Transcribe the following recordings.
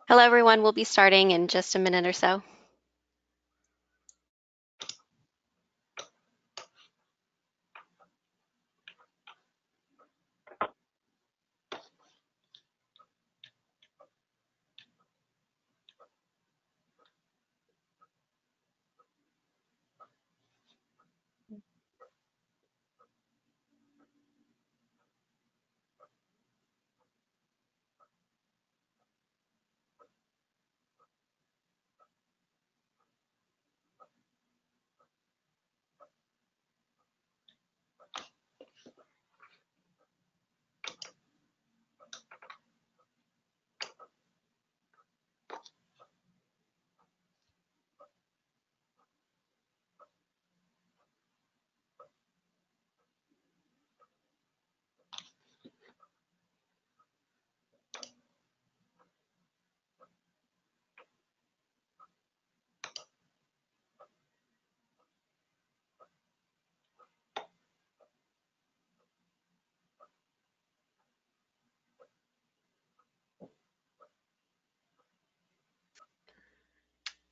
Hello, everyone. We'll be starting in just a minute or so.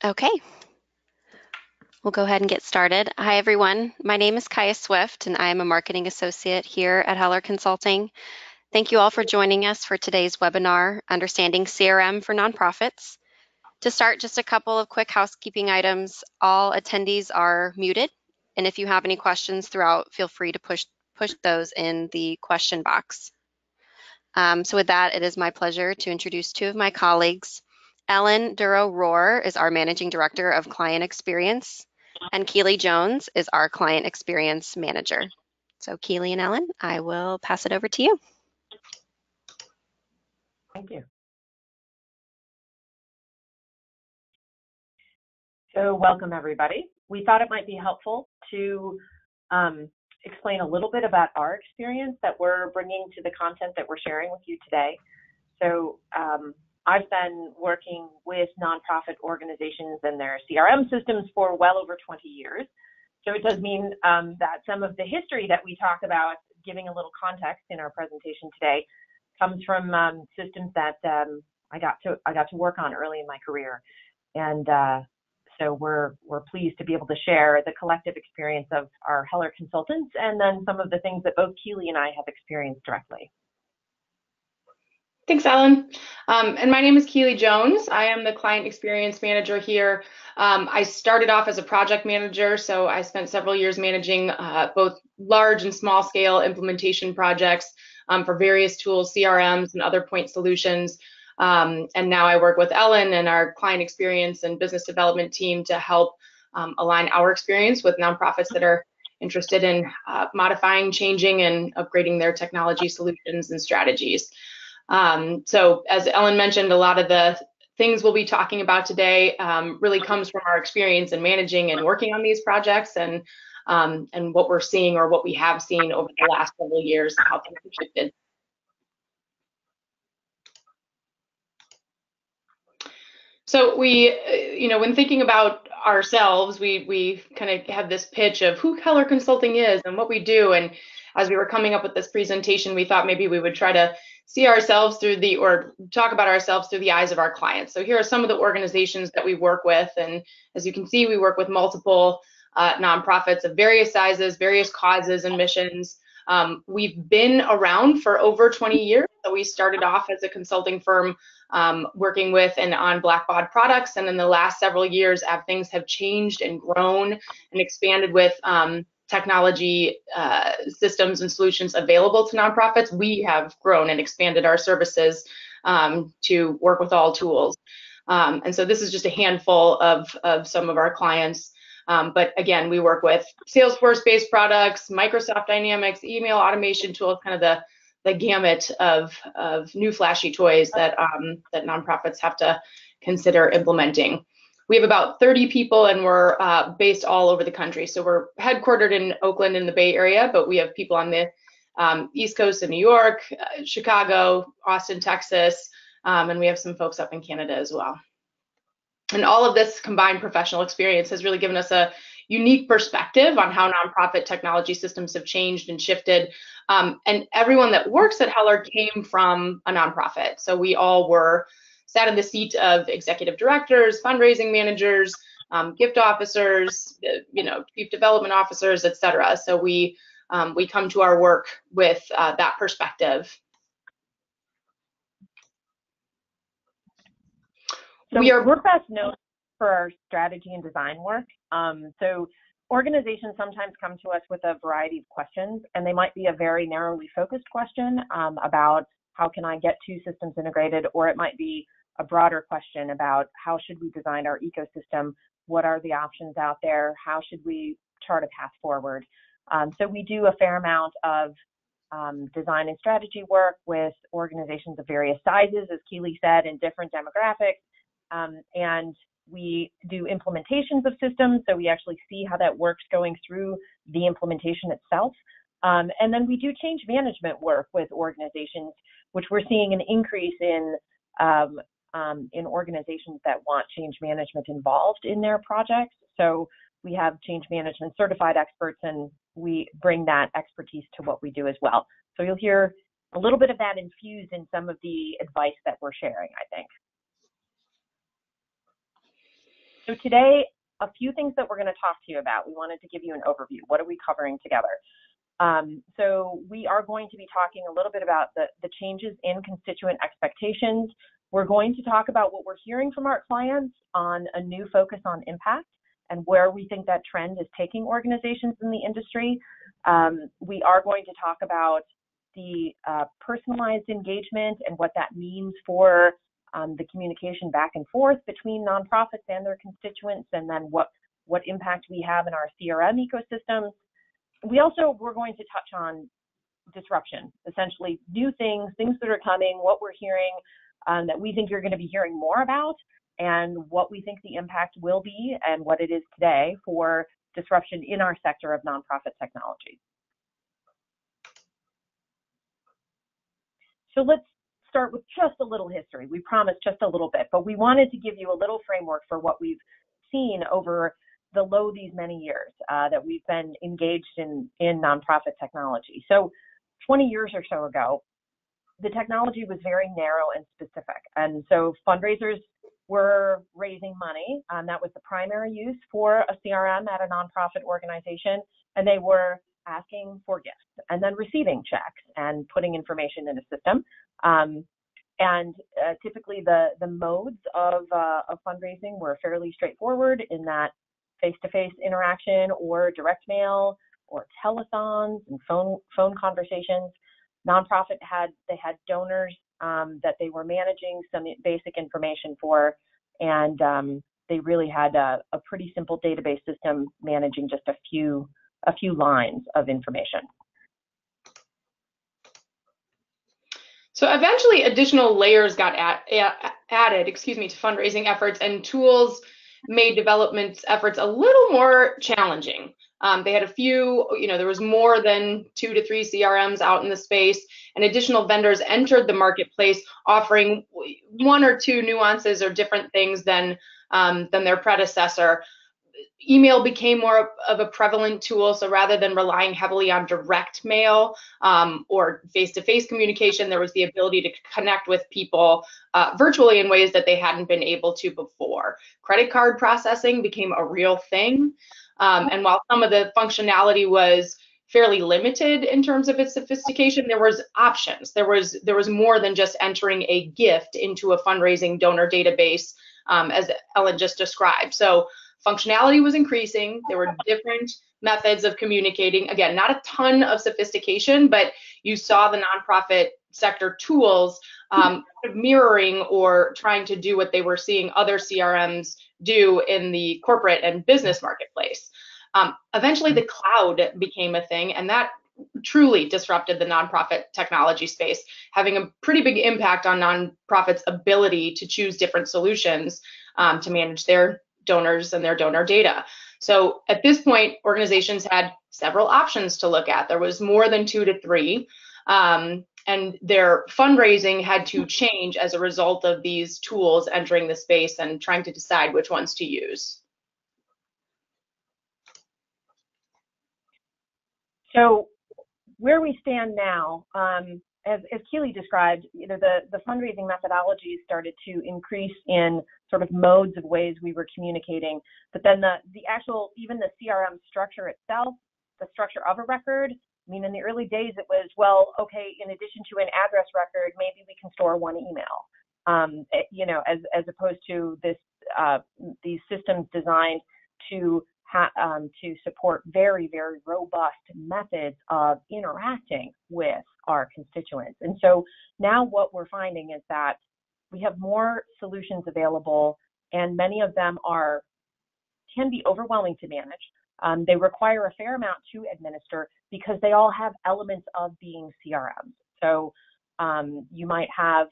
Okay, we'll go ahead and get started. Hi, everyone. My name is Kaya Swift, and I am a marketing associate here at Heller Consulting. Thank you all for joining us for today's webinar, Understanding CRM for Nonprofits. To start, just a couple of quick housekeeping items. All attendees are muted, and if you have any questions throughout, feel free to push those in the question box. So with that, it is my pleasure to introduce two of my colleagues. Ellen Duro-Rohr is our Managing Director of Client Experience, and Keely Jones is our Client Experience Manager. So Keely and Ellen, I will pass it over to you. Thank you. So welcome, everybody. We thought it might be helpful to explain a little bit about our experience that we're bringing to the content that we're sharing with you today. So I've been working with nonprofit organizations and their CRM systems for well over 20 years. So it does mean that some of the history that we talk about, giving a little context in our presentation today, comes from systems that I got to work on early in my career. And so we're pleased to be able to share the collective experience of our Heller consultants and then some of the things that both Keely and I have experienced directly. Thanks, Ellen. And my name is Keely Jones. I am the Client Experience Manager here. I started off as a project manager, so I spent several years managing both large and small scale implementation projects for various tools, CRMs and other point solutions. And now I work with Ellen and our client experience and business development team to help align our experience with nonprofits that are interested in modifying, changing, and upgrading their technology solutions and strategies. So as Ellen mentioned, a lot of the things we'll be talking about today really comes from our experience in managing and working on these projects and what we're seeing or what we have seen over the last several years, how things have shifted. So we, when thinking about ourselves, we kind of have this pitch of who Heller Consulting is and what we do. And as we were coming up with this presentation, we thought maybe we would try to see ourselves through or talk about ourselves through the eyes of our clients. So here are some of the organizations that we work with. And as you can see, we work with multiple nonprofits of various sizes, various causes and missions. We've been around for over 20 years. So we started off as a consulting firm working with and on Blackbaud products. And in the last several years, as things have changed and grown and expanded with technology systems and solutions available to nonprofits, we have grown and expanded our services to work with all tools. And so this is just a handful of some of our clients. But again, we work with Salesforce-based products, Microsoft Dynamics, email automation tools, kind of the gamut of new flashy toys that nonprofits have to consider implementing. We have about 30 people and we're based all over the country. So we're headquartered in Oakland in the Bay Area, but we have people on the East Coast in New York, Chicago, Austin, Texas, and we have some folks up in Canada as well. And all of this combined professional experience has really given us a unique perspective on how nonprofit technology systems have changed and shifted. And everyone that works at Heller came from a nonprofit. So we all were sat in the seat of executive directors, fundraising managers, gift officers, chief development officers, et cetera. So we come to our work with that perspective. So we're best known for our strategy and design work. So organizations sometimes come to us with a variety of questions, and they might be a very narrowly focused question about how can I get two systems integrated, or it might be a broader question about how should we design our ecosystem, what are the options out there, how should we chart a path forward. So we do a fair amount of design and strategy work with organizations of various sizes, as Keely said, and different demographics. And we do implementations of systems, so we actually see how that works going through the implementation itself. And then we do change management work with organizations, which we're seeing an increase in organizations that want change management involved in their projects. So we have change management certified experts, and we bring that expertise to what we do as well. So you'll hear a little bit of that infused in some of the advice that we're sharing, I think. So today, a few things that we're going to talk to you about. We wanted to give you an overview. What are we covering together? So we are going to be talking a little bit about the changes in constituent expectations. We're going to talk about what we're hearing from our clients on a new focus on impact and where we think that trend is taking organizations in the industry. We are going to talk about the personalized engagement and what that means for the communication back and forth between nonprofits and their constituents, and then what impact we have in our CRM ecosystems. We're going to touch on disruption, essentially new things that are coming, what we're hearing that we think you're going to be hearing more about, and what we think the impact will be and what it is today for disruption in our sector of nonprofit technology. So let's start with just a little history. We promised just a little bit, but we wanted to give you a little framework for what we've seen over these many years that we've been engaged in nonprofit technology. So 20 years or so ago, the technology was very narrow and specific. And so fundraisers were raising money. That was the primary use for a CRM at a nonprofit organization. And they were asking for gifts and then receiving checks and putting information in a system. Typically the modes of fundraising were fairly straightforward in that face-to-face interaction or direct mail or telethons and phone conversations. Nonprofit had donors that they were managing some basic information for, and they really had a pretty simple database system managing just a few lines of information. So eventually additional layers got added, to fundraising efforts, and tools made development efforts a little more challenging. They had a few, there was more than 2 to 3 CRMs out in the space, and additional vendors entered the marketplace offering 1 or 2 nuances or different things than their predecessor. Email became more of a prevalent tool, so rather than relying heavily on direct mail or face-to-face communication, there was the ability to connect with people virtually in ways that they hadn't been able to before. Credit card processing became a real thing, and while some of the functionality was fairly limited in terms of its sophistication, there was options. There was more than just entering a gift into a fundraising donor database, as Ellen just described. So functionality was increasing. There were different methods of communicating. Again, not a ton of sophistication, but you saw the nonprofit sector tools mirroring or trying to do what they were seeing other CRMs do in the corporate and business marketplace. Eventually, the cloud became a thing, and that truly disrupted the nonprofit technology space, having a pretty big impact on nonprofits' ability to choose different solutions to manage their donors and their donor data. So at this point, organizations had several options to look at. There was more than 2 to 3, and their fundraising had to change as a result of these tools entering the space and trying to decide which ones to use. So where we stand now, as Keely described, the fundraising methodologies started to increase in sort of modes of ways we were communicating, but then the actual, even the CRM structure itself, the structure of a record, I mean, in the early days, it was, well, okay, in addition to an address record, maybe we can store one email, as opposed to these systems designed to support very, very robust methods of interacting with our constituents. And so now what we're finding is that we have more solutions available, and many of them can be overwhelming to manage. They require a fair amount to administer because they all have elements of being CRMs. So you might have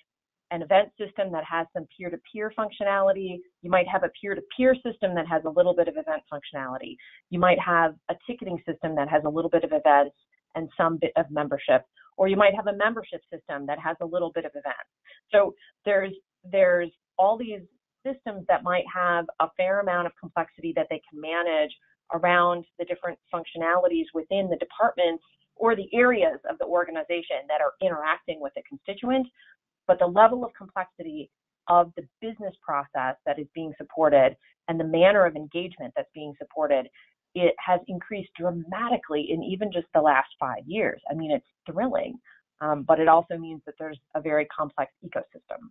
an event system that has some peer-to-peer functionality. You might have a peer-to-peer system that has a little bit of event functionality. You might have a ticketing system that has a little bit of events and some bit of membership. Or you might have a membership system that has a little bit of events. So there's all these systems that might have a fair amount of complexity that they can manage around the different functionalities within the departments or the areas of the organization that are interacting with the constituent. But the level of complexity of the business process that is being supported and the manner of engagement that's being supported, it has increased dramatically in even just the last 5 years. I mean, it's thrilling, but it also means that there's a very complex ecosystem.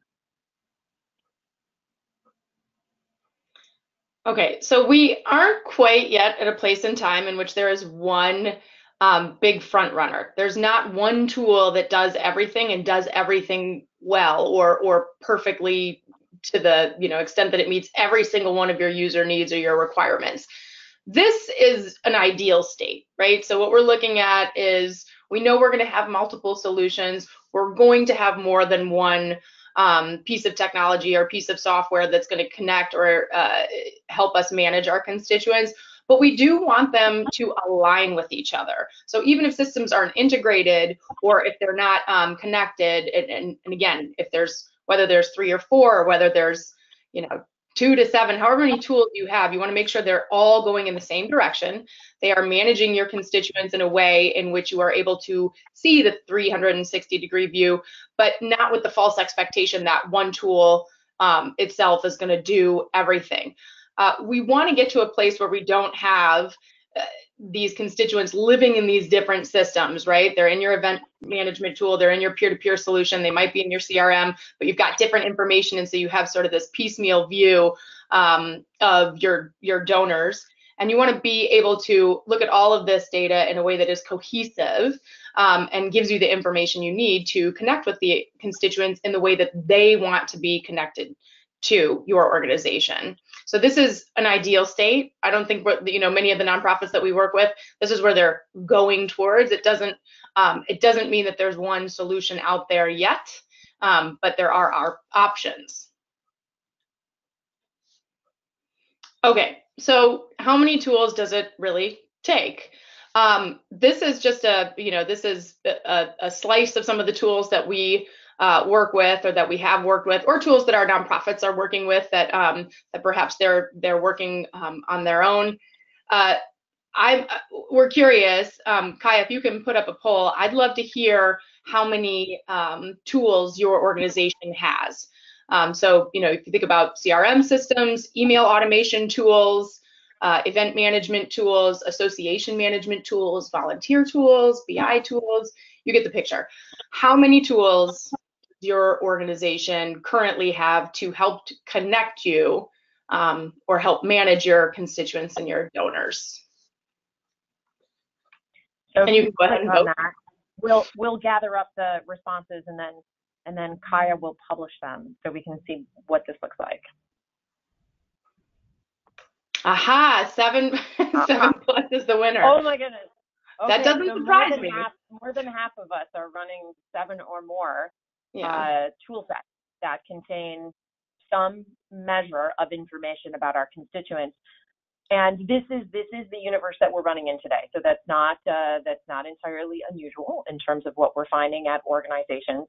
Okay, so we aren't quite yet at a place in time in which there is one big front runner. There's not one tool that does everything and does everything well or perfectly to the extent that it meets every single one of your user needs or your requirements. This is an ideal state, right? So what we're looking at is we know we're going to have multiple solutions. We're going to have more than one piece of technology or piece of software that's going to connect or help us manage our constituents. But we do want them to align with each other. So even if systems aren't integrated or if they're not connected, and again, whether there's 3 or 4 or whether there's 2 to 7, however many tools you have, you want to make sure they're all going in the same direction. They are managing your constituents in a way in which you are able to see the 360-degree view, but not with the false expectation that one tool itself is going to do everything. We want to get to a place where we don't have these constituents living in these different systems, right? They're in your event management tool, they're in your peer-to-peer solution, they might be in your CRM, but you've got different information, and so you have sort of this piecemeal view of your donors. And you want to be able to look at all of this data in a way that is cohesive and gives you the information you need to connect with the constituents in the way that they want to be connected to your organization. So this is an ideal state. I don't think many of the nonprofits that we work with, this is where they're going towards. It doesn't mean that there's one solution out there yet, but there are our options. Okay, so how many tools does it really take? This is just a slice of some of the tools that we work with or that we have worked with, or tools that our nonprofits are working with that perhaps they're working on their own. We're curious, Kaya, if you can put up a poll, I'd love to hear how many tools your organization has. So, if you think about CRM systems, email automation tools, event management tools, association management tools, volunteer tools, BI tools, you get the picture. How many tools does your organization currently have to help connect you or help manage your constituents and your donors? So and you can go ahead and vote. That, we'll gather up the responses and then Kaya will publish them so we can see what this looks like. Aha, 7 plus is the winner. Oh my goodness. Okay, that doesn't surprise me. More than half of us are running 7 or more tool sets that contain some measure of information about our constituents. And this is the universe that we're running in today. So that's not entirely unusual in terms of what we're finding at organizations.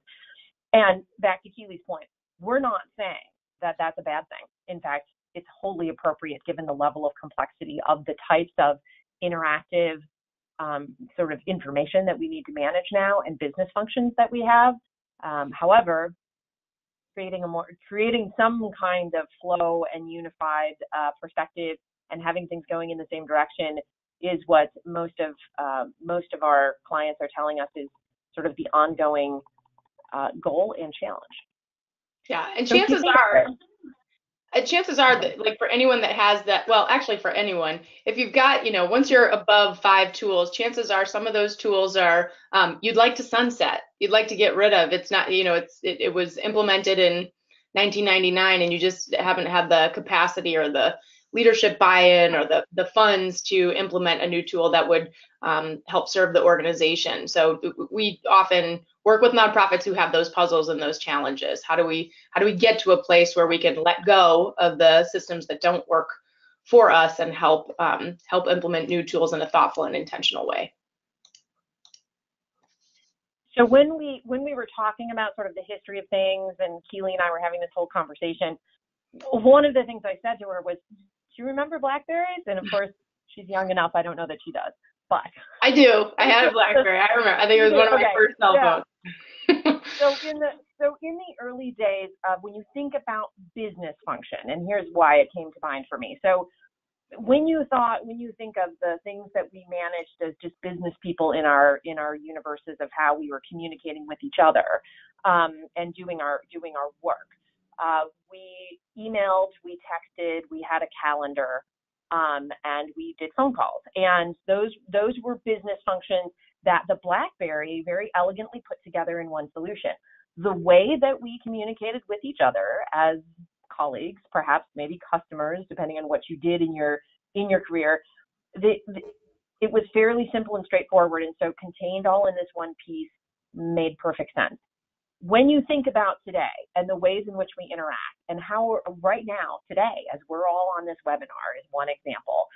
And back to Keely's point, we're not saying that that's a bad thing. In fact, it's wholly appropriate given the level of complexity of the types of interactive sort of information that we need to manage now and business functions that we have. However, creating some kind of flow and unified perspective and having things going in the same direction is what most of our clients are telling us is sort of the ongoing goal and challenge. Yeah, and chances are that, like, for anyone that has that, well, actually for anyone, if you've got, once you're above 5 tools, chances are some of those tools are you'd like to sunset, you'd like to get rid of. It's not, it was implemented in 1999 and you just haven't had the capacity or the leadership buy-in or the funds to implement a new tool that would help serve the organization. So we often work with nonprofits who have those puzzles and those challenges. How do we get to a place where we can let go of the systems that don't work for us and help implement new tools in a thoughtful and intentional way? So when we were talking about sort of the history of things, and Keely and I were having this whole conversation, one of the things I said to her was, "Do you remember BlackBerries?" And of course, she's young enough, I don't know that she does, but I do. I had a BlackBerry. I remember. I think it was one of my first cell phones. So in the early days of when you think about business function, and here's why it came to mind for me. So when you think of the things that we managed as just business people in our universes of how we were communicating with each other and doing our work, we emailed, we texted, we had a calendar, and we did phone calls, and those were business functions that the BlackBerry very elegantly put together in one solution. The way that we communicated with each other as colleagues, perhaps maybe customers, depending on what you did in your career, it was fairly simple and straightforward, and so contained all in this one piece made perfect sense. When you think about today and the ways in which we interact and how right now, today, as we're all on this webinar is one example,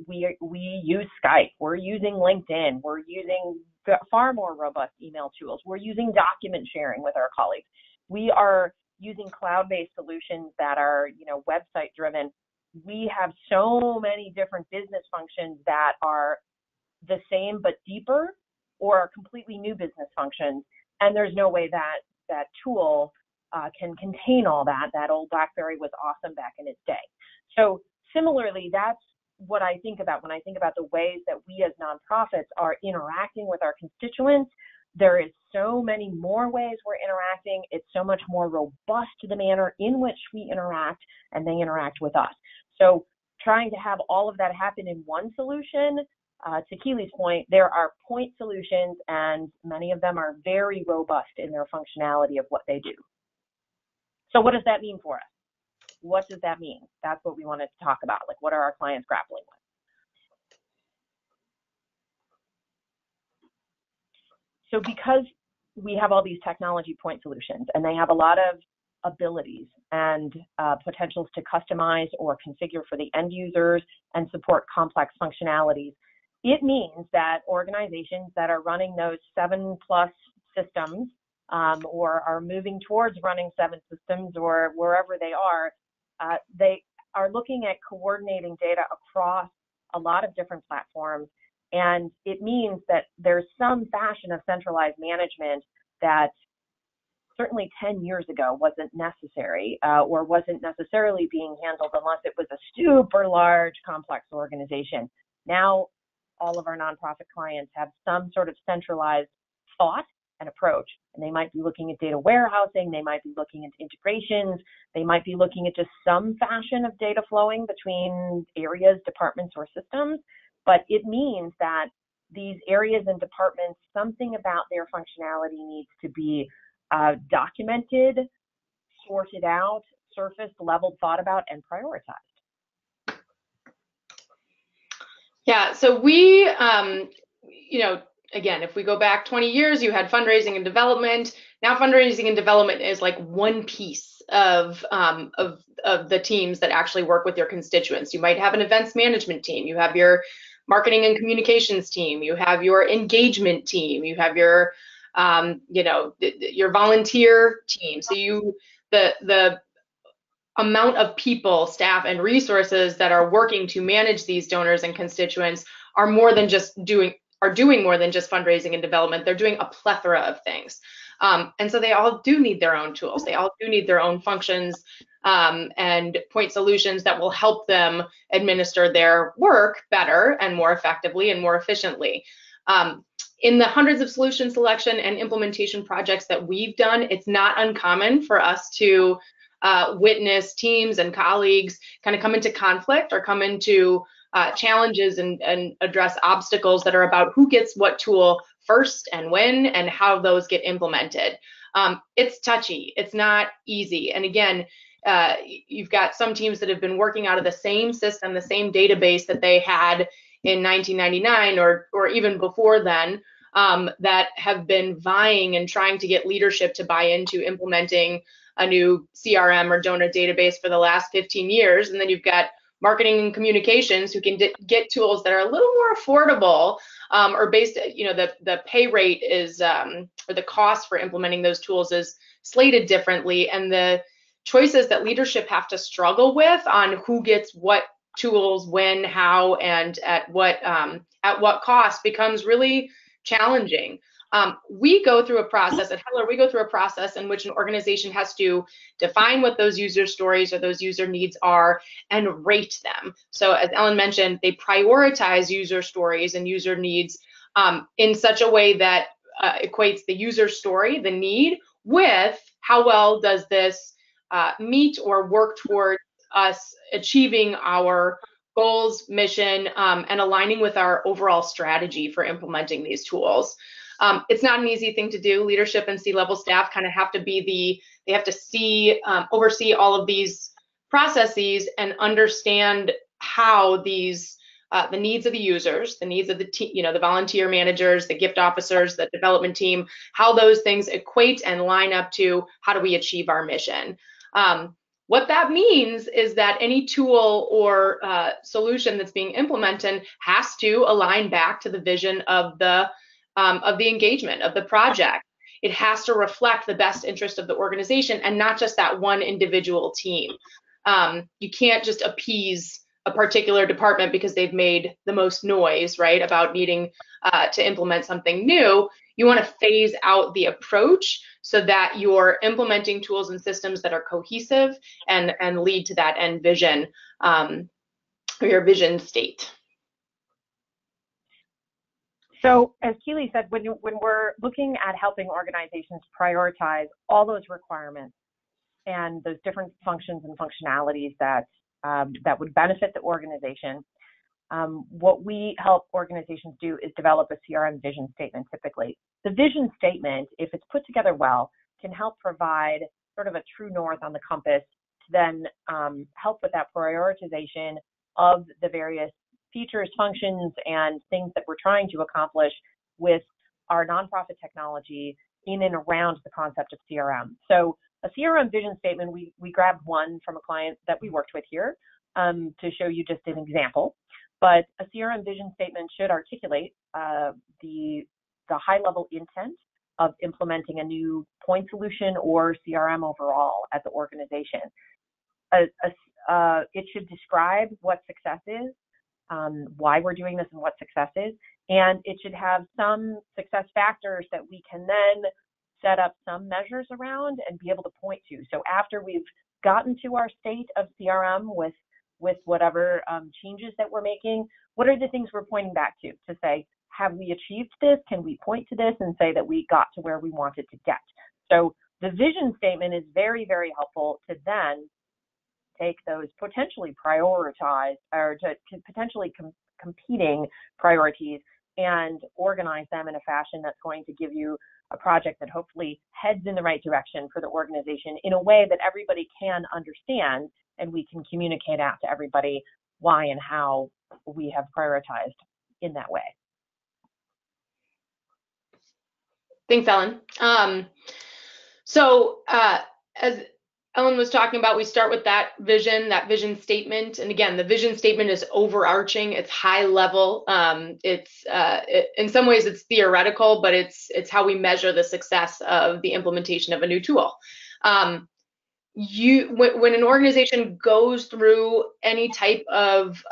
we use Skype, we're using LinkedIn, we're using far more robust email tools, we're using document sharing with our colleagues, we are using cloud-based solutions that are, website driven. We have so many different business functions that are the same but deeper or are completely new business functions. And there's no way that tool can contain all that. That old BlackBerry was awesome back in its day. So similarly, that's what I think about when I think about the ways that we as nonprofits are interacting with our constituents. There is so many more ways we're interacting. It's so much more robust to the manner in which we interact and they interact with us. So trying to have all of that happen in one solution, to Keely's point, there are point solutions and many of them are very robust in their functionality of what they do. So what does that mean for us? What does that mean? That's what we wanted to talk about. Like, what are our clients grappling with? So because we have all these technology point solutions and they have a lot of abilities and potentials to customize or configure for the end users and support complex functionalities, it means that organizations that are running those 7+ systems or are moving towards running 7 systems or wherever they are looking at coordinating data across a lot of different platforms. And it means that there's some fashion of centralized management that certainly 10 years ago wasn't necessary or wasn't necessarily being handled unless it was a super large, complex organization. Now, all of our nonprofit clients have some sort of centralized thought and approach, and they might be looking at data warehousing, they might be looking at integrations, they might be looking at just some fashion of data flowing between areas, departments, or systems. But it means that these areas and departments, something about their functionality needs to be documented, sorted out, surfaced, leveled, thought about, and prioritized. Yeah, so we, again, if we go back 20 years, you had fundraising and development. Now fundraising and development is like one piece of the teams that actually work with your constituents. You might have an events management team. You have your marketing and communications team. You have your engagement team. You have your, your volunteer team. So amount of people, staff, and resources that are working to manage these donors and constituents are doing more than just fundraising and development. They're doing a plethora of things. And so they all do need their own tools. They all do need their own functions and point solutions that will help them administer their work better and more effectively and more efficiently. In the hundreds of solution selection and implementation projects that we've done, it's not uncommon for us to witness teams and colleagues kind of come into conflict or come into challenges and address obstacles that are about who gets what tool first and when and how those get implemented. It's touchy, it's not easy. And again, you've got some teams that have been working out of the same system, the same database that they had in 1999 or even before then, that have been vying and trying to get leadership to buy into implementing a new CRM or donor database for the last 15 years. And then you've got marketing and communications who can get tools that are a little more affordable or based, the pay rate is, or the cost for implementing those tools is slated differently. And the choices that leadership have to struggle with on who gets what tools, when, how, and at what cost becomes really challenging. We go through a process at Heller, we go through a process in which an organization has to define what those user stories or those user needs are and rate them. So as Ellen mentioned, they prioritize user stories and user needs in such a way that equates the user story, the need, with how well does this meet or work toward us achieving our goals, mission, and aligning with our overall strategy for implementing these tools. It's not an easy thing to do. Leadership and C-level staff kind of have to be they have to oversee all of these processes and understand how these, the needs of the users, the needs of the the volunteer managers, the gift officers, the development team, how those things equate and line up to how do we achieve our mission. What that means is that any tool or solution that's being implemented has to align back to the vision of the engagement of the project. It has to reflect the best interest of the organization and not just that one individual team. You can't just appease a particular department because they've made the most noise, right, about needing to implement something new. You want to phase out the approach so that you're implementing tools and systems that are cohesive and lead to that end vision or your vision state. So as Keely said, when we're looking at helping organizations prioritize all those requirements and those different functions and functionalities that would benefit the organization, what we help organizations do is develop a CRM vision statement typically. The vision statement, if it's put together well, can help provide sort of a true north on the compass to then help with that prioritization of the various features, functions, and things that we're trying to accomplish with our nonprofit technology in and around the concept of CRM. So a CRM vision statement, we grabbed one from a client that we worked with here to show you just an example. But a CRM vision statement should articulate the high-level intent of implementing a new point solution or CRM overall at the organization. It should describe what success is, why we're doing this and what success is, and it should have some success factors that we can then set up some measures around and be able to point to. So after we've gotten to our state of CRM with whatever changes that we're making, what are the things we're pointing back to say, have we achieved this? Can we point to this and say that we got to where we wanted to get? So the vision statement is very, very helpful to then take those potentially prioritized or to potentially competing priorities and organize them in a fashion that's going to give you a project that hopefully heads in the right direction for the organization in a way that everybody can understand, and we can communicate out to everybody why and how we have prioritized in that way. Thanks, Ellen. So as Ellen was talking about, we start with that vision statement. And again, the vision statement is overarching, it's high level. In some ways it's theoretical, but it's how we measure the success of the implementation of a new tool. when an organization goes through any type of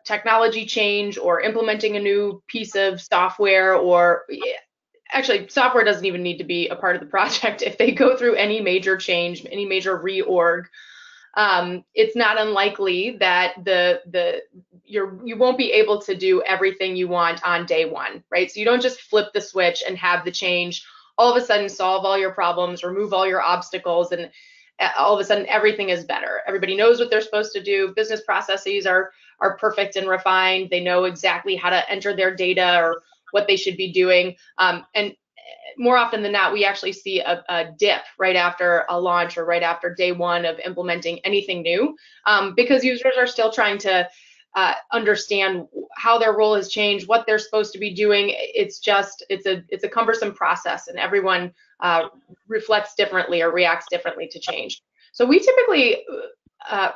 technology change or implementing a new piece of software, or actually software doesn't even need to be a part of the project. If they go through any major change, any major reorg, it's not unlikely that you won't be able to do everything you want on day one, right? So you don't just flip the switch and have the change all of a sudden solve all your problems, remove all your obstacles, and all of a sudden everything is better. Everybody knows what they're supposed to do. Business processes are perfect and refined. They know exactly how to enter their data or what they should be doing. And more often than not, we actually see a dip right after a launch or right after day one of implementing anything new, because users are still trying to understand how their role has changed, what they're supposed to be doing. It's a cumbersome process, and everyone reflects differently or reacts differently to change. So we typically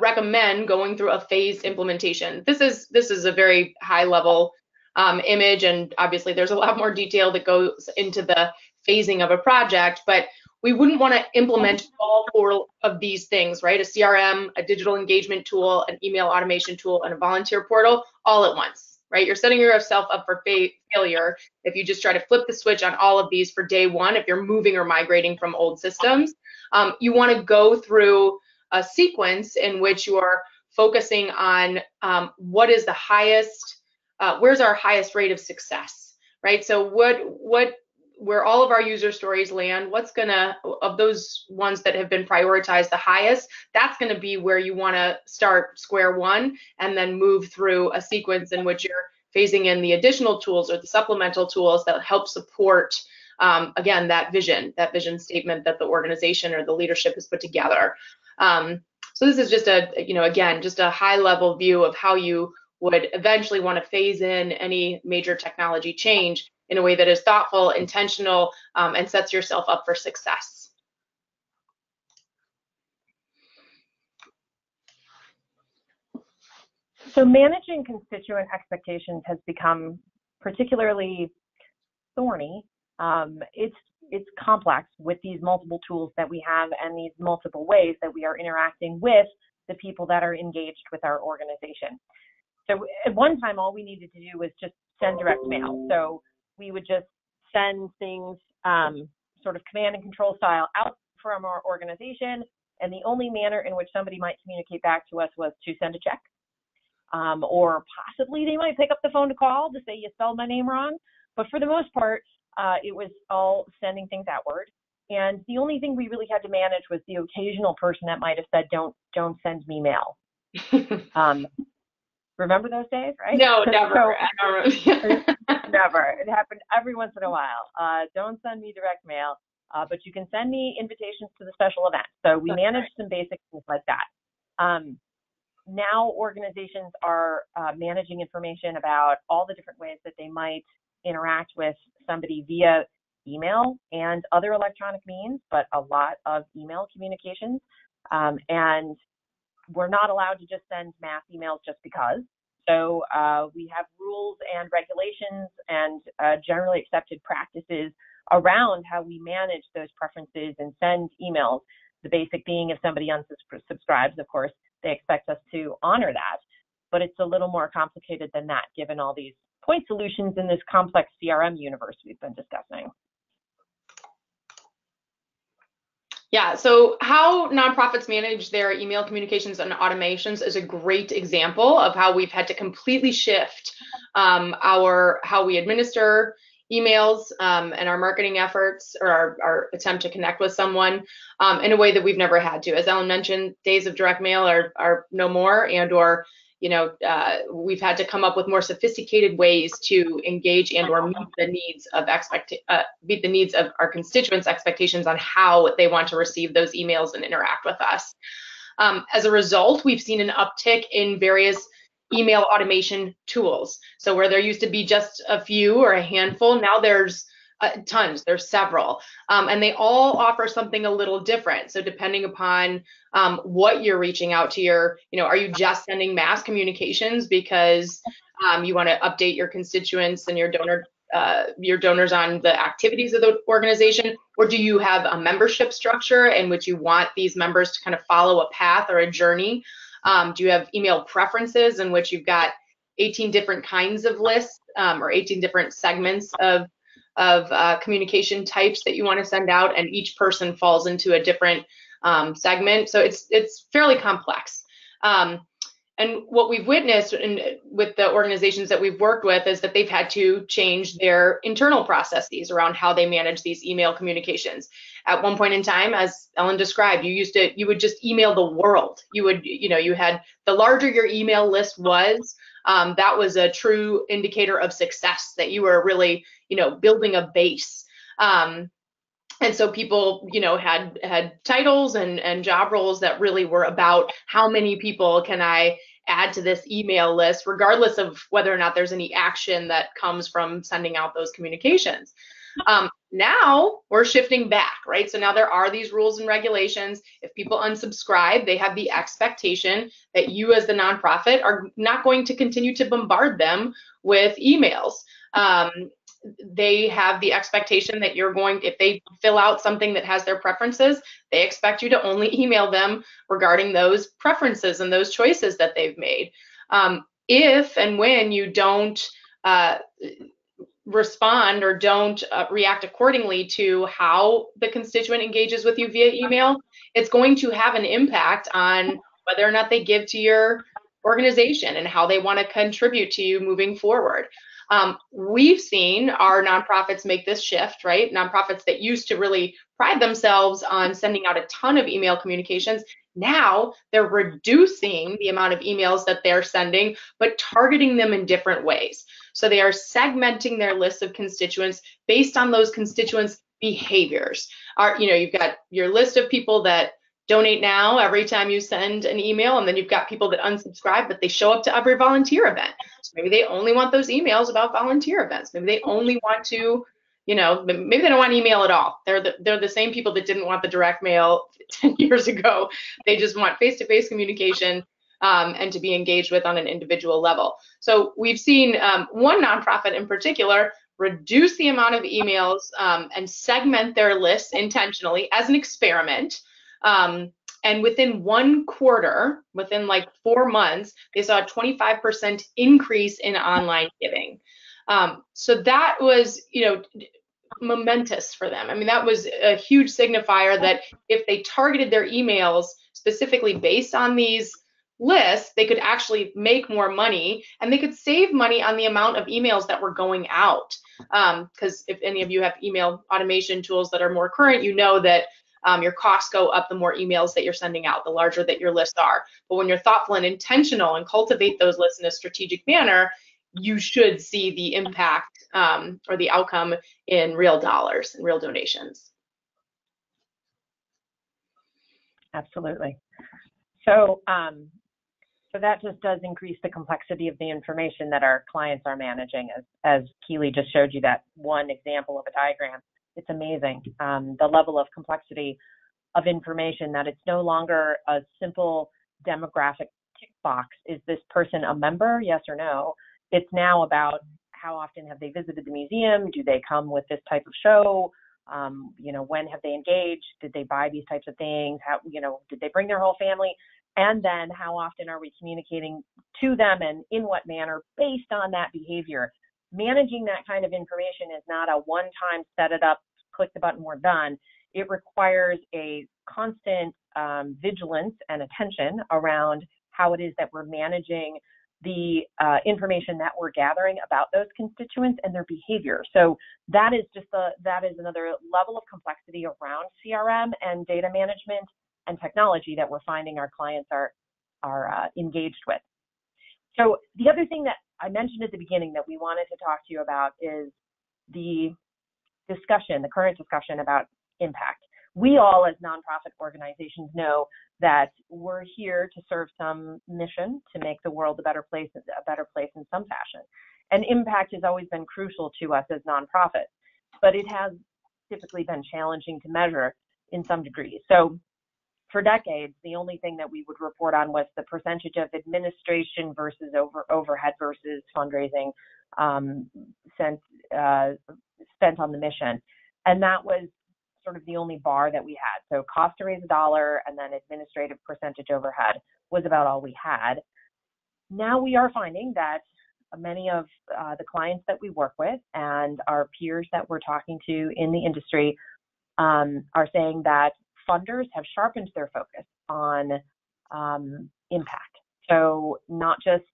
recommend going through a phased implementation. This is a very high level image, and obviously there's a lot more detail that goes into the phasing of a project, but we wouldn't want to implement all 4 of these things, right? A CRM, a digital engagement tool, an email automation tool, and a volunteer portal all at once, right? You're setting yourself up for failure if you just try to flip the switch on all of these for day one, if you're moving or migrating from old systems. You want to go through a sequence in which you are focusing on what is the highest, where's our highest rate of success, right? So where all of our user stories land, what's gonna, of those ones that have been prioritized the highest, that's gonna be where you wanna start square one, and then move through a sequence in which you're phasing in the additional tools or the supplemental tools that help support, again, that vision statement that the organization or the leadership has put together. So this is just again, just a high level view of how you would eventually want to phase in any major technology change in a way that is thoughtful, intentional, and sets yourself up for success. So managing constituent expectations has become particularly thorny. It's complex with these multiple tools that we have and these multiple ways that we are interacting with the people that are engaged with our organization. So at one time, all we needed to do was just send direct mail. So we would just send things sort of command and control style out from our organization, and the only manner in which somebody might communicate back to us was to send a check, or possibly they might pick up the phone to call to say you spelled my name wrong. But for the most part, it was all sending things outward. And the only thing we really had to manage was the occasional person that might have said, don't send me mail. Remember those days, right? No, never. Never. It happened every once in a while. Don't send me direct mail, but you can send me invitations to the special event. So we managed some basic things like that. Now organizations are managing information about all the different ways that they might interact with somebody via email and other electronic means, but a lot of email communications. And we're not allowed to just send mass emails just because. So we have rules and regulations and generally accepted practices around how we manage those preferences and send emails. The basic being, if somebody unsubscribes, of course, they expect us to honor that. But it's a little more complicated than that, given all these point solutions in this complex CRM universe we've been discussing. Yeah, so how nonprofits manage their email communications and automations is a great example of how we've had to completely shift how we administer emails and our marketing efforts, or our attempt to connect with someone in a way that we've never had to. As Ellen mentioned, days of direct mail are no more, and/or we've had to come up with more sophisticated ways to engage and/or meet the needs of our constituents' expectations on how they want to receive those emails and interact with us. As a result, we've seen an uptick in various email automation tools. So where there used to be just a few or a handful, now there's tons, there's several, and they all offer something a little different. So depending upon what you're reaching out to are you just sending mass communications because you want to update your constituents and your donor your donors on the activities of the organization, or do you have a membership structure in which you want these members to kind of follow a path or a journey? Do you have email preferences in which you've got 18 different kinds of lists or 18 different segments of communication types that you want to send out, and each person falls into a different segment? So it's fairly complex. And what we've witnessed with the organizations that we've worked with is that they've had to change their internal processes around how they manage these email communications. At one point in time, as Ellen described, you would just email the world. You had, the larger your email list was, that was a true indicator of success, that you were really, building a base. And so people, had titles and job roles that really were about how many people can I add to this email list, regardless of whether or not there's any action that comes from sending out those communications. Now we're shifting back, right? So now there are these rules and regulations. If people unsubscribe, they have the expectation that you as the nonprofit are not going to continue to bombard them with emails. They have the expectation that if they fill out something that has their preferences, they expect you to only email them regarding those preferences and those choices that they've made. If and when you don't respond or don't react accordingly to how the constituent engages with you via email, it's going to have an impact on whether or not they give to your organization and how they want to contribute to you moving forward. We've seen our nonprofits make this shift, right? Nonprofits that used to really pride themselves on sending out a ton of email communications, now they're reducing the amount of emails that they're sending, but targeting them in different ways. So they are segmenting their list of constituents based on those constituents' behaviors. You've got your list of people that donate now every time you send an email, and then you've got people that unsubscribe, but they show up to every volunteer event. So maybe they only want those emails about volunteer events. Maybe they only want to, maybe they don't want email at all. They're the same people that didn't want the direct mail 10 years ago. They just want face-to-face communication and to be engaged with on an individual level. So we've seen one nonprofit in particular reduce the amount of emails and segment their lists intentionally as an experiment. And within one quarter, within like 4 months, they saw a 25% increase in online giving. So that was, momentous for them. I mean, that was a huge signifier that if they targeted their emails specifically based on these lists, they could actually make more money, and they could save money on the amount of emails that were going out. Because if any of you have email automation tools that are more current, you know that your costs go up the more emails that you're sending out, the larger that your lists are. But when you're thoughtful and intentional and cultivate those lists in a strategic manner, you should see the impact or the outcome in real dollars and real donations. Absolutely. So that just does increase the complexity of the information that our clients are managing. As Keely just showed you that one example of a diagram, it's amazing. The level of complexity of information, that it's no longer a simple demographic tick box. Is this person a member? Yes or no? It's now about how often have they visited the museum? Do they come with this type of show? When have they engaged? Did they buy these types of things? How, did they bring their whole family? And then how often are we communicating to them, and in what manner based on that behavior? Managing that kind of information is not a one-time set it up, click the button, we're done. It requires a constant vigilance and attention around how it is that we're managing the information that we're gathering about those constituents and their behavior. So that is another level of complexity around CRM and data management and technology that we're finding our clients are engaged with. So the other thing that I mentioned at the beginning that we wanted to talk to you about is the current discussion about impact. We all as nonprofit organizations know that we're here to serve some mission to make the world a better place in some fashion. And impact has always been crucial to us as nonprofits, but it has typically been challenging to measure in some degree. So for decades, the only thing that we would report on was the percentage of administration versus overhead versus fundraising spent spent on the mission. And that was sort of the only bar that we had. So cost to raise $1 and then administrative percentage overhead was about all we had. Now we are finding that many of the clients that we work with and our peers that we're talking to in the industry are saying that funders have sharpened their focus on impact. So not just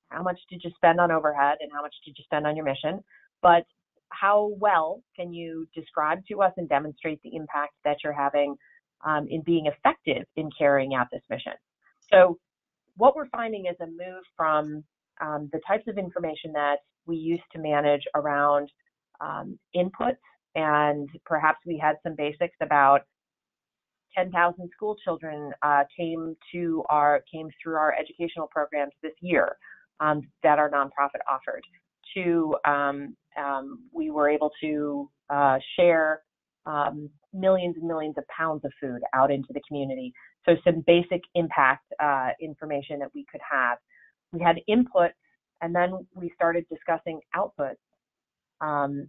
how much did you spend on overhead and how much did you spend on your mission, but how well can you describe to us and demonstrate the impact that you're having in being effective in carrying out this mission. So what we're finding is a move from the types of information that we used to manage around inputs, and perhaps we had some basics about 10,000 school children came through our educational programs this year that our nonprofit offered. We were able to share millions and millions of pounds of food out into the community. So some basic impact information that we could have. We had input, and then we started discussing outputs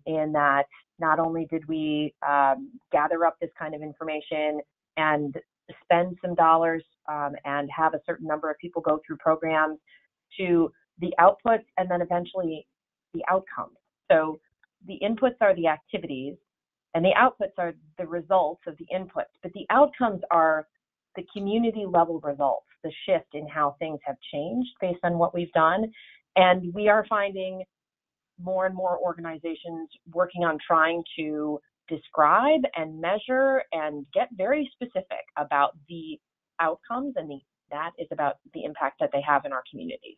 in that not only did we gather up this kind of information and spend some dollars and have a certain number of people go through programs, to the outputs and then eventually the outcomes. So the inputs are the activities and the outputs are the results of the inputs, but the outcomes are the community level results, the shift in how things have changed based on what we've done. And we are finding more and more organizations working on trying to describe and measure and get very specific about the outcomes, and that is about the impact that they have in our communities.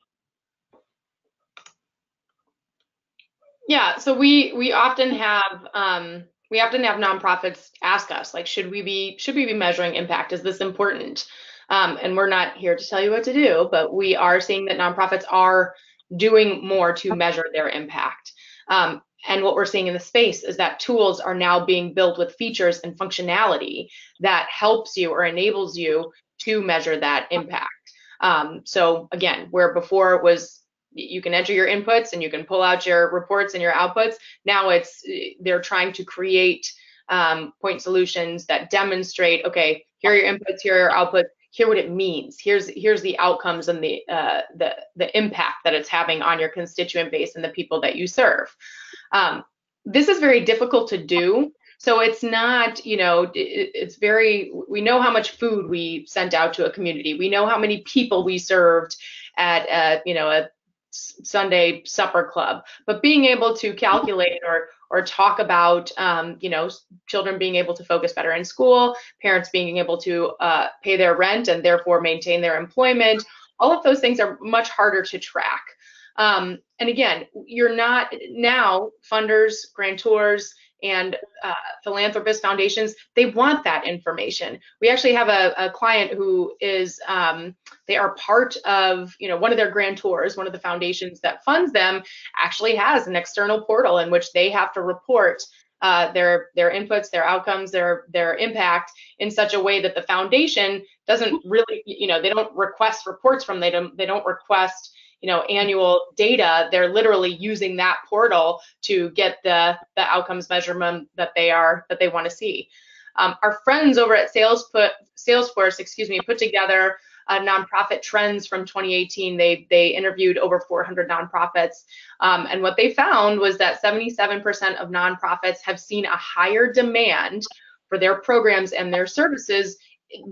Yeah, so we often have nonprofits ask us, like, should we be measuring impact? Is this important? And we're not here to tell you what to do, but we are seeing that nonprofits are doing more to measure their impact. And what we're seeing in the space is that tools are now being built with features and functionality that helps you or enables you to measure that impact. So again, where before it was you can enter your inputs and you can pull out your reports and your outputs, now they're trying to create point solutions that demonstrate, okay, here are your inputs, here are your outputs, here what it means, here's the outcomes and the impact that it's having on your constituent base and the people that you serve. This is very difficult to do. So it's not, it's we know how much food we sent out to a community. We know how many people we served at, a Sunday supper club, but being able to calculate or talk about, children being able to focus better in school, parents being able to pay their rent and therefore maintain their employment, all of those things are much harder to track. And again, you're not now funders, grantors, and philanthropist foundations, they want that information. We actually have a client who is, they are part of, one of their grantors, one of the foundations that funds them actually has an external portal in which they have to report their inputs, their outcomes, their impact in such a way that the foundation doesn't really, they don't request reports from them, they don't request annual data. They're literally using that portal to get the outcomes measurement that they want to see. Our friends over at Salesforce, put together nonprofit trends from 2018. They interviewed over 400 nonprofits, and what they found was that 77% of nonprofits have seen a higher demand for their programs and their services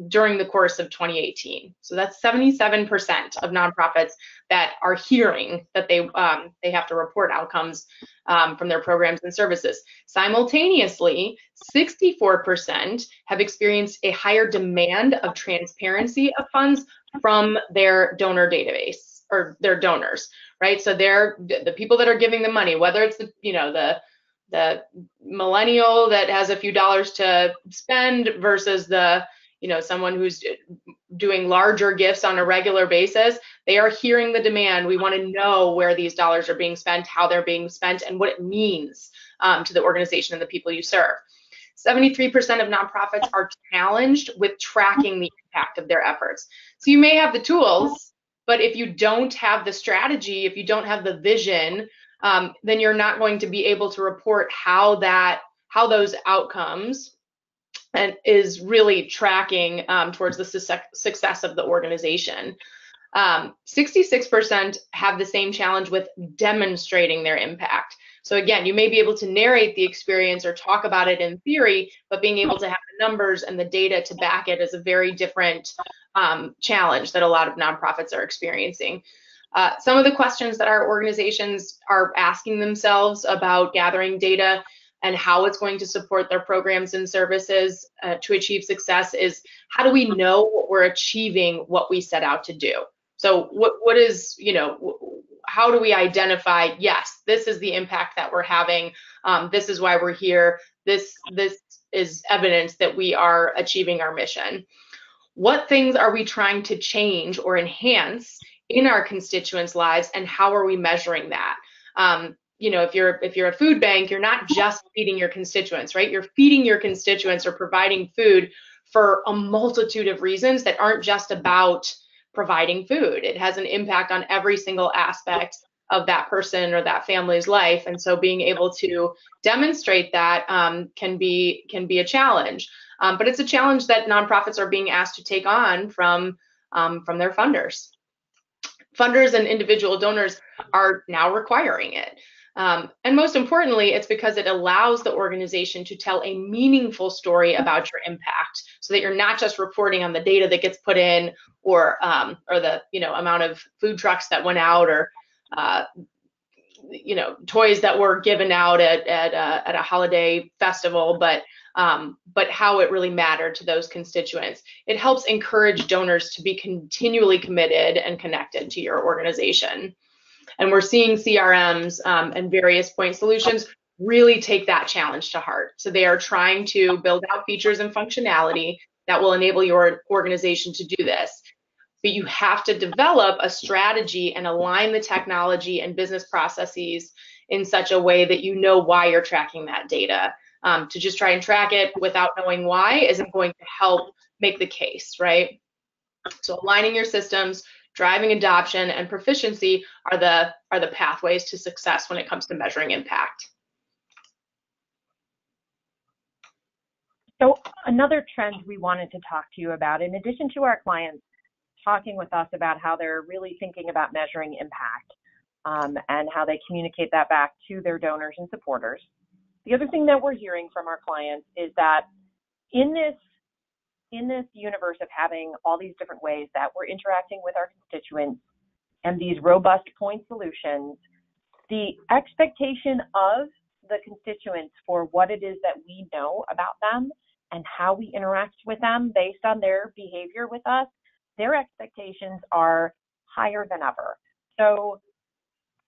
during the course of 2018. So that's 77% of nonprofits that are hearing that they have to report outcomes from their programs and services. Simultaneously, 64% have experienced a higher demand of transparency of funds from their donor database or their donors, right? So they're the people that are giving the money, whether it's the millennial that has a few dollars to spend versus someone who's doing larger gifts on a regular basis, they are hearing the demand. We want to know where these dollars are being spent, how they're being spent, and what it means to the organization and the people you serve. 73% of nonprofits are challenged with tracking the impact of their efforts. So you may have the tools, but if you don't have the strategy, if you don't have the vision, then you're not going to be able to report how those outcomes and is really tracking towards the success of the organization. 66% have the same challenge with demonstrating their impact. So again, you may be able to narrate the experience or talk about it in theory, but being able to have the numbers and the data to back it is a very different challenge that a lot of nonprofits are experiencing. Some of the questions that our organizations are asking themselves about gathering data and how it's going to support their programs and services to achieve success is, how do we know we're achieving what we set out to do? So what is, how do we identify, yes, this is the impact that we're having, this is why we're here, this is evidence that we are achieving our mission. What things are we trying to change or enhance in our constituents' lives, and how are we measuring that? If you're a food bank, you're not just feeding your constituents, right? You're feeding your constituents or providing food for a multitude of reasons that aren't just about providing food. It has an impact on every single aspect of that person or that family's life, and so being able to demonstrate that can be a challenge. But it's a challenge that nonprofits are being asked to take on from their funders. Funders and individual donors are now requiring it. And most importantly, it's because it allows the organization to tell a meaningful story about your impact, so that you're not just reporting on the data that gets put in, or the amount of food trucks that went out, or toys that were given out at a holiday festival, but how it really mattered to those constituents. It helps encourage donors to be continually committed and connected to your organization. And we're seeing CRMs and various point solutions really take that challenge to heart. So they are trying to build out features and functionality that will enable your organization to do this. But you have to develop a strategy and align the technology and business processes in such a way that you know why you're tracking that data. To just try and track it without knowing why isn't going to help make the case, right? So aligning your systems, driving adoption, and proficiency are the pathways to success when it comes to measuring impact. So another trend we wanted to talk to you about, in addition to our clients talking with us about how they're really thinking about measuring impact and how they communicate that back to their donors and supporters, the other thing that we're hearing from our clients is that in this universe of having all these different ways that we're interacting with our constituents and these robust point solutions, the expectation of the constituents for what it is that we know about them and how we interact with them based on their behavior with us, their expectations are higher than ever. So,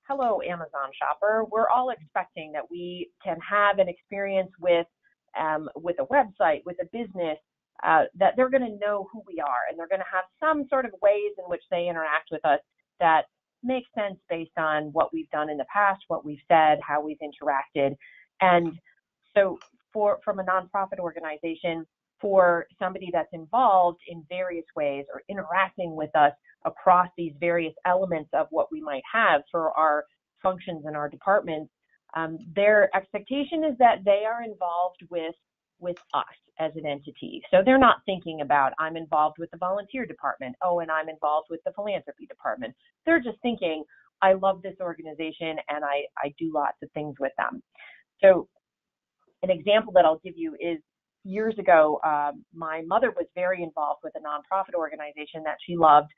hello, Amazon shopper. We're all expecting that we can have an experience with a website, with a business, that they're going to know who we are, and they're going to have some sort of ways in which they interact with us that make sense based on what we've done in the past, what we've said, how we've interacted. And so from a nonprofit organization, for somebody that's involved in various ways or interacting with us across these various elements of what we might have for our functions and our departments, their expectation is that they are involved with us as an entity. So they're not thinking about, I'm involved with the volunteer department, and I'm involved with the philanthropy department. They're just thinking, I love this organization and I do lots of things with them. So an example that I'll give you is, years ago, my mother was very involved with a nonprofit organization that she loved,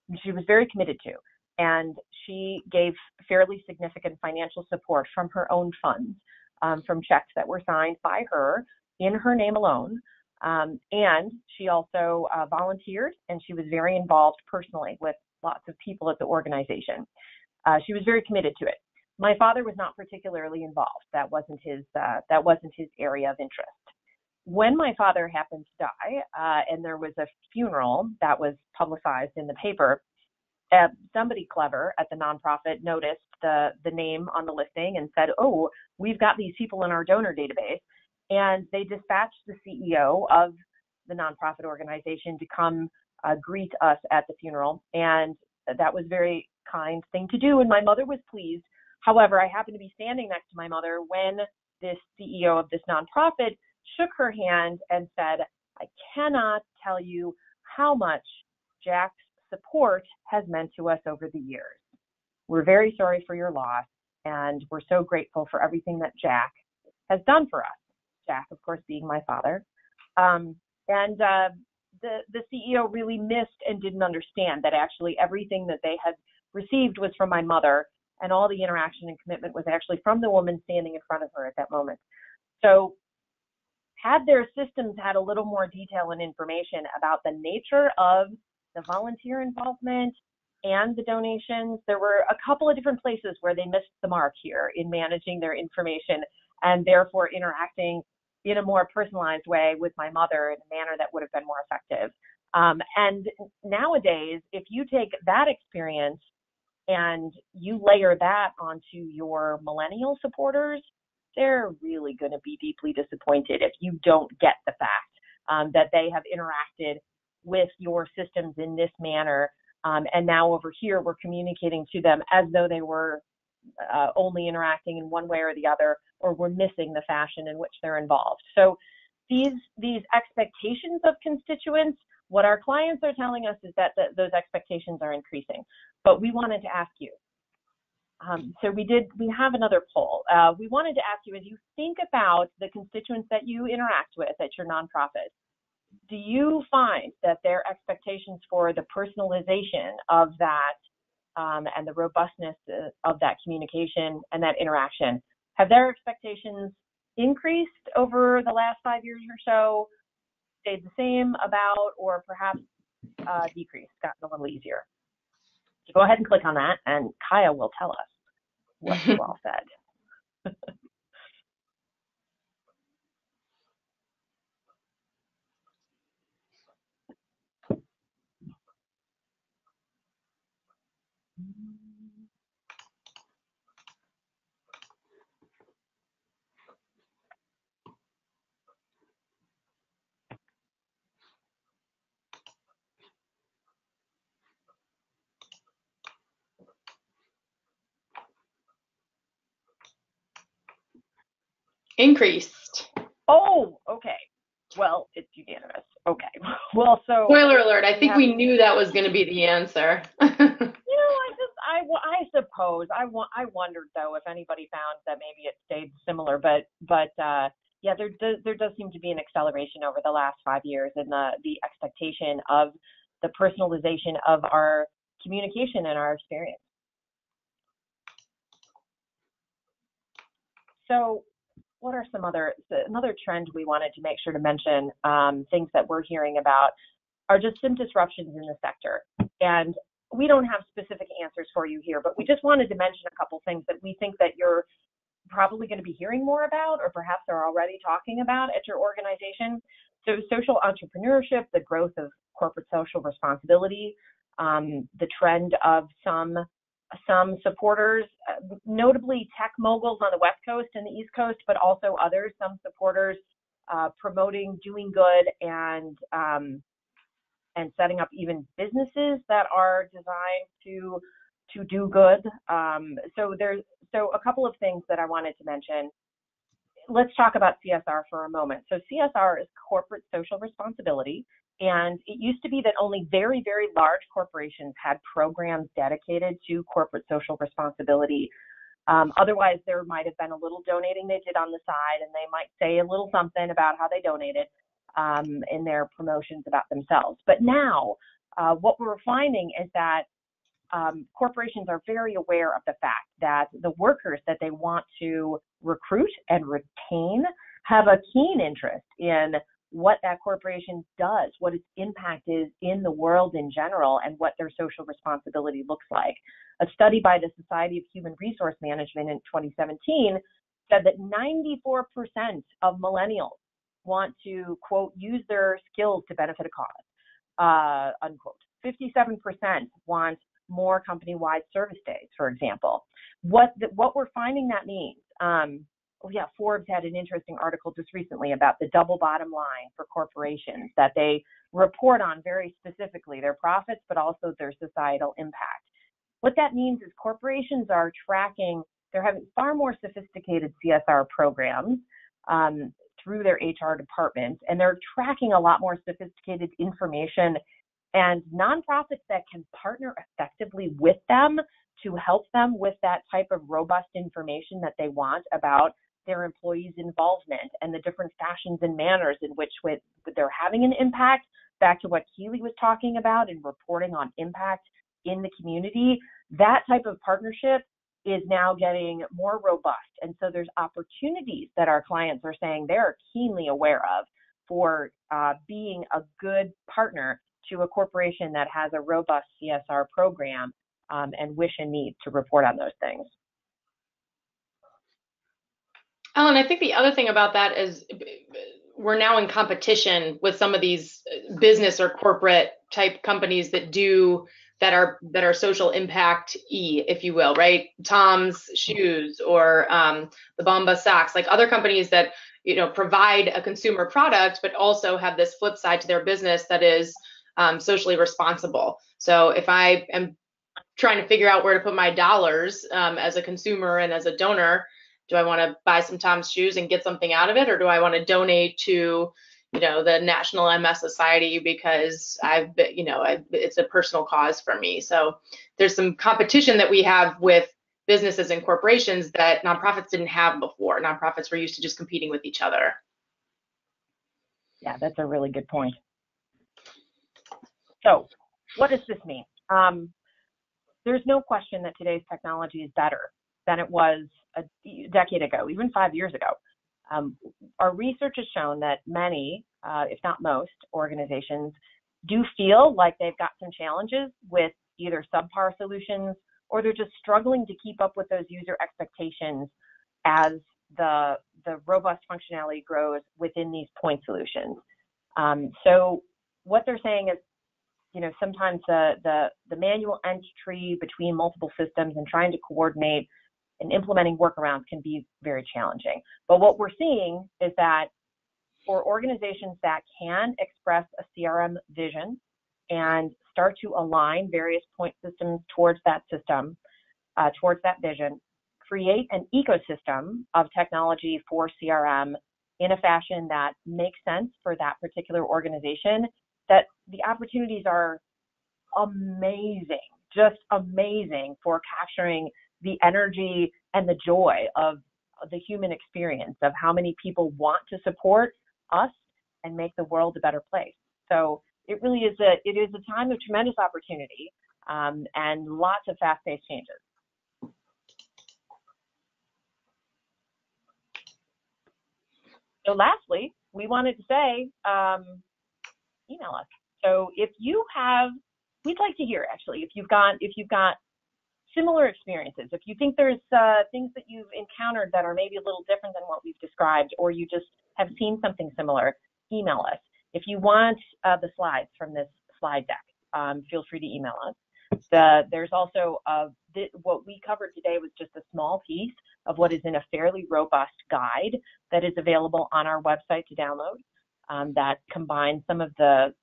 and she was very committed to. And she gave fairly significant financial support from her own funds, from checks that were signed by her in her name alone. And she also volunteered, and she was very involved personally with lots of people at the organization. She was very committed to it. My father was not particularly involved. That wasn't his area of interest. When my father happened to die, and there was a funeral that was publicized in the paper, somebody clever at the nonprofit noticed the name on the listing and said, oh, we've got these people in our donor database. And they dispatched the CEO of the nonprofit organization to come greet us at the funeral. And that was a very kind thing to do. And my mother was pleased. However, I happened to be standing next to my mother when this CEO of this nonprofit shook her hand and said, "I cannot tell you how much Jack's support has meant to us over the years. We're very sorry for your loss, and we're so grateful for everything that Jack has done for us." Jack, of course, being my father. The CEO really missed and didn't understand that actually everything that they had received was from my mother, and all the interaction and commitment was actually from the woman standing in front of her at that moment. So had their systems had a little more detail and information about the nature of the volunteer involvement and the donations, there were a couple of different places where they missed the mark here in managing their information and therefore interacting in a more personalized way with my mother in a manner that would have been more effective. And nowadays, if you take that experience and you layer that onto your millennial supporters, they're really going to be deeply disappointed if you don't get the fact that they have interacted with your systems in this manner. And now over here, we're communicating to them as though they were only interacting in one way or the other, or we're missing the fashion in which they're involved. So these expectations of constituents, what our clients are telling us is that those expectations are increasing. But we wanted to ask you, so we have another poll. We wanted to ask you, as you think about the constituents that you interact with at your nonprofit, do you find that their expectations for the personalization of that and the robustness of that communication and that interaction, have their expectations increased over the last 5 years or so, stayed the same, about, or perhaps decreased, gotten a little easier? So go ahead and click on that, and Kaya will tell us what you all said. Increased. Oh, okay. Well, it's unanimous. Okay. Well, so spoiler alert, I think we knew that was going to be the answer. I suppose I wondered though if anybody found that maybe it stayed similar, but yeah, there does seem to be an acceleration over the last 5 years in the expectation of the personalization of our communication and our experience. So what are another trend we wanted to make sure to mention, things that we're hearing about are just some disruptions in the sector. And we don't have specific answers for you here, but we just wanted to mention a couple things that we think that you're probably going to be hearing more about, or perhaps are already talking about at your organization. So social entrepreneurship, the growth of corporate social responsibility, the trend of some supporters, notably tech moguls on the West Coast and the East Coast, but also others, some supporters promoting doing good and setting up even businesses that are designed to do good. So a couple of things that I wanted to mention. Let's talk about CSR for a moment. So CSR is corporate social responsibility. And it used to be that only very, very large corporations had programs dedicated to corporate social responsibility. Otherwise, there might have been a little donating they did on the side, and they might say a little something about how they donated in their promotions about themselves. But now, what we're finding is that corporations are very aware of the fact that the workers that they want to recruit and retain have a keen interest in what that corporation does, what its impact is in the world in general, and what their social responsibility looks like. A study by the Society of Human Resource Management in 2017 said that 94% of millennials want to, quote, use their skills to benefit a cause, unquote. 57% want more company-wide service days, for example. What we're finding that means, Forbes had an interesting article just recently about the double bottom line for corporations that they report on very specifically, their profits, but also their societal impact. What that means is corporations are tracking they're having far more sophisticated CSR programs through their HR departments, and they're tracking a lot more sophisticated information, and nonprofits that can partner effectively with them to help them with that type of robust information that they want about their employees' involvement and the different fashions and manners in which they're having an impact, back to what Keely was talking about in reporting on impact in the community. That type of partnership is now getting more robust. And so there's opportunities that our clients are saying they're keenly aware of for being a good partner to a corporation that has a robust CSR program and wish and need to report on those things. Ellen, I think the other thing about that is we're now in competition with some of these business or corporate type companies that are social impact-y, if you will, right? Tom's Shoes or the Bomba socks, like other companies that provide a consumer product, but also have this flip side to their business that is socially responsible. So if I am trying to figure out where to put my dollars as a consumer and as a donor, do I want to buy some Tom's Shoes and get something out of it, or do I want to donate to the National MS Society because it's a personal cause for me? So there's some competition that we have with businesses and corporations that nonprofits didn't have before. Nonprofits were used to just competing with each other. Yeah, that's a really good point. So what does this mean? There's no question that today's technology is better than it was a decade ago, even 5 years ago. Our research has shown that many, if not most, organizations do feel like they've got some challenges with either subpar solutions, or they're just struggling to keep up with those user expectations as the robust functionality grows within these point solutions. So what they're saying is, sometimes the manual entry between multiple systems and trying to coordinate and implementing workarounds can be very challenging. But what we're seeing is that for organizations that can express a CRM vision and start to align various point systems towards that system, towards that vision, create an ecosystem of technology for CRM in a fashion that makes sense for that particular organization, that the opportunities are amazing, just amazing for capturing the energy and the joy of the human experience of how many people want to support us and make the world a better place. So it really is it is a time of tremendous opportunity and lots of fast-paced changes. So lastly, we wanted to say, email us. So if you have, we'd like to hear actually, if you've got similar experiences, if you think there's things that you've encountered that are maybe a little different than what we've described, or you just have seen something similar, email us. If you want the slides from this slide deck, feel free to email us. There's also what we covered today was just a small piece of what is in a fairly robust guide that is available on our website to download that combines some of the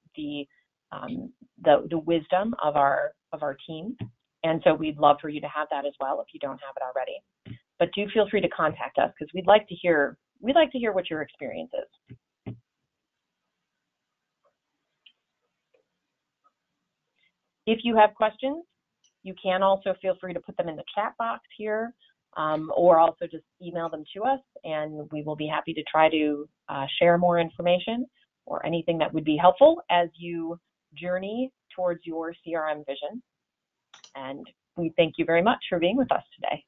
wisdom of our team. And so we'd love for you to have that as well if you don't have it already. But do feel free to contact us because we'd like to hear what your experience is. If you have questions, you can also feel free to put them in the chat box here, or also just email them to us, and we will be happy to try to share more information or anything that would be helpful as you journey towards your CRM vision. And we thank you very much for being with us today.